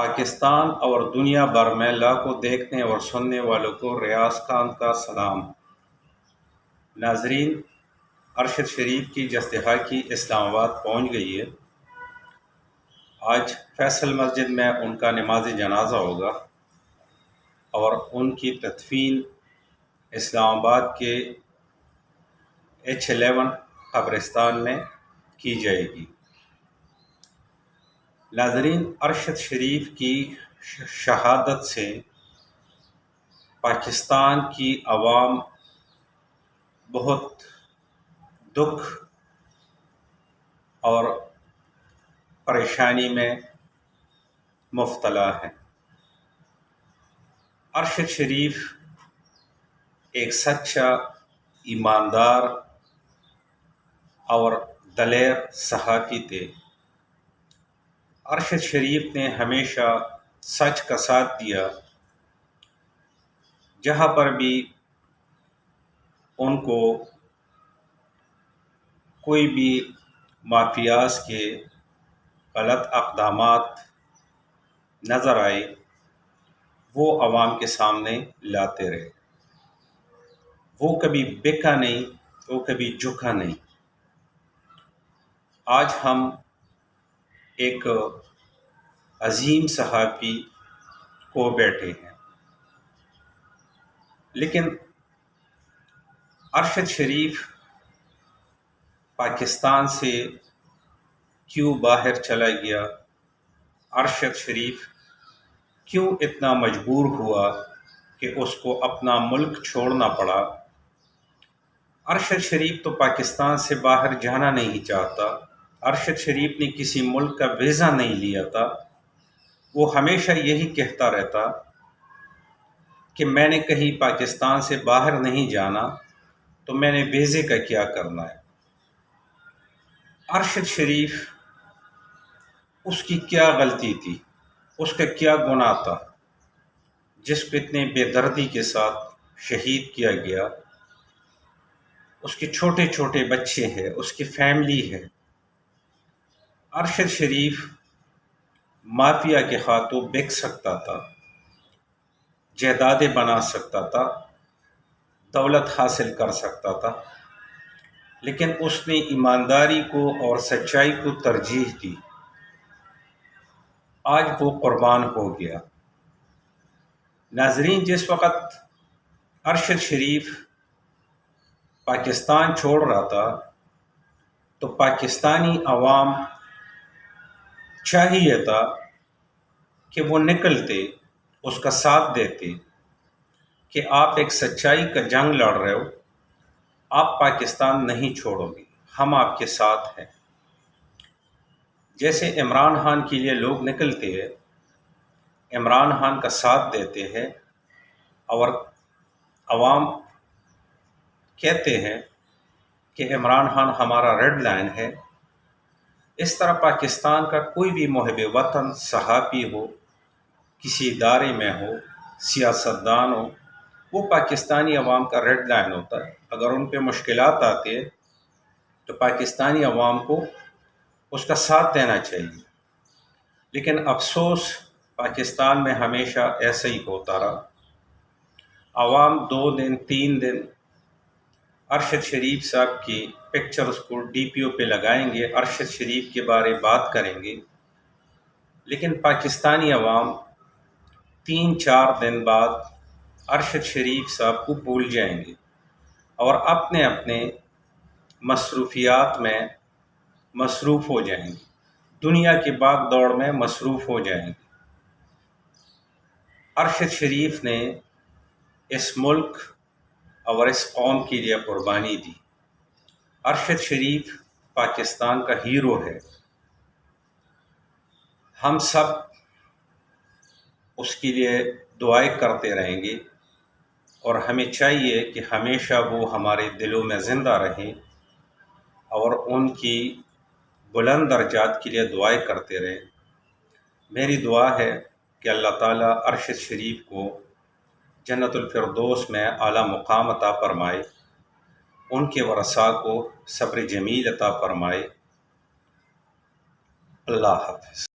پاکستان اور دنیا بھر میں لاکھوں دیکھنے اور سننے والوں کو ریاض خان کا سلام۔ ناظرین، ارشد شریف کی جسدہائے اسلام آباد پہنچ گئی ہے۔ آج فیصل مسجد میں ان کا نماز جنازہ ہوگا اور ان کی تدفین اسلام آباد کے H11 قبرستان میں کی جائے گی۔ ناظرین، ارشد شریف کی شہادت سے پاکستان کی عوام بہت دکھ اور پریشانی میں مبتلا ہے۔ ارشد شریف ایک سچا، ایماندار اور دلیر صحافی تھے۔ ارشد شریف نے ہمیشہ سچ کا ساتھ دیا۔ جہاں پر بھی ان کو کوئی بھی مافیاز کے غلط اقدامات نظر آئے، وہ عوام کے سامنے لاتے رہے۔ وہ کبھی بکا نہیں، وہ کبھی جھکا نہیں۔ آج ہم ایک عظیم صحافی کو بیٹھے ہیں، لیکن ارشد شریف پاکستان سے کیوں باہر چلا گیا؟ ارشد شریف کیوں اتنا مجبور ہوا کہ اس کو اپنا ملک چھوڑنا پڑا؟ ارشد شریف تو پاکستان سے باہر جانا نہیں چاہتا۔ ارشد شریف نے کسی ملک کا ویزا نہیں لیا تھا۔ وہ ہمیشہ یہی کہتا رہتا کہ میں نے کہیں پاکستان سے باہر نہیں جانا، تو میں نے ویزے کا کیا کرنا ہے؟ ارشد شریف، اس کی کیا غلطی تھی؟ اس کا کیا گناہ تھا جس کو اتنے بے دردی کے ساتھ شہید کیا گیا؟ اس کے چھوٹے چھوٹے بچے ہیں، اس کی فیملی ہے۔ ارشد شریف مافیا کے ہاتھوں بک سکتا تھا، جائیدادیں بنا سکتا تھا، دولت حاصل کر سکتا تھا، لیکن اس نے ایمانداری کو اور سچائی کو ترجیح دی۔ آج وہ قربان ہو گیا۔ ناظرین، جس وقت ارشد شریف پاکستان چھوڑ رہا تھا تو پاکستانی عوام چاہیے تھا کہ وہ نکلتے، اس کا ساتھ دیتے کہ آپ ایک سچائی کا جنگ لڑ رہے ہو، آپ پاکستان نہیں چھوڑو گے، ہم آپ کے ساتھ ہیں۔ جیسے عمران خان کے لیے لوگ نکلتے ہیں، عمران خان کا ساتھ دیتے ہیں، اور عوام کہتے ہیں کہ عمران خان ہمارا ریڈ لائن ہے۔ اس طرح پاکستان کا کوئی بھی محب وطن صحافی ہو، کسی ادارے میں ہو، سیاستدان ہو، وہ پاکستانی عوام کا ریڈ لائن ہوتا ہے۔ اگر ان پہ مشکلات آتے ہیں تو پاکستانی عوام کو اس کا ساتھ دینا چاہیے۔ لیکن افسوس، پاکستان میں ہمیشہ ایسا ہی ہوتا رہا۔ عوام 2 دن 3 دن ارشد شریف صاحب کی پکچرز کو DPO پہ لگائیں گے، ارشد شریف کے بارے بات کریں گے، لیکن پاکستانی عوام 3-4 دن بعد ارشد شریف صاحب کو بھول جائیں گے اور اپنے اپنے مصروفیات میں مصروف ہو جائیں گے، دنیا کی بھاگ دوڑ میں مصروف ہو جائیں گے۔ ارشد شریف نے اس ملک اور اس قوم کے لیے قربانی دی۔ ارشد شریف پاکستان کا ہیرو ہے۔ ہم سب اس کے لیے دعائیں کرتے رہیں گے، اور ہمیں چاہیے کہ ہمیشہ وہ ہمارے دلوں میں زندہ رہیں اور ان کی بلند درجات کے لیے دعائیں کرتے رہیں۔ میری دعا ہے کہ اللہ تعالیٰ ارشد شریف کو جنت الفردوس میں اعلیٰ مقام عطا فرمائے، ان کے ورثاء کو صبر جمیل عطا فرمائے۔ اللہ حافظ۔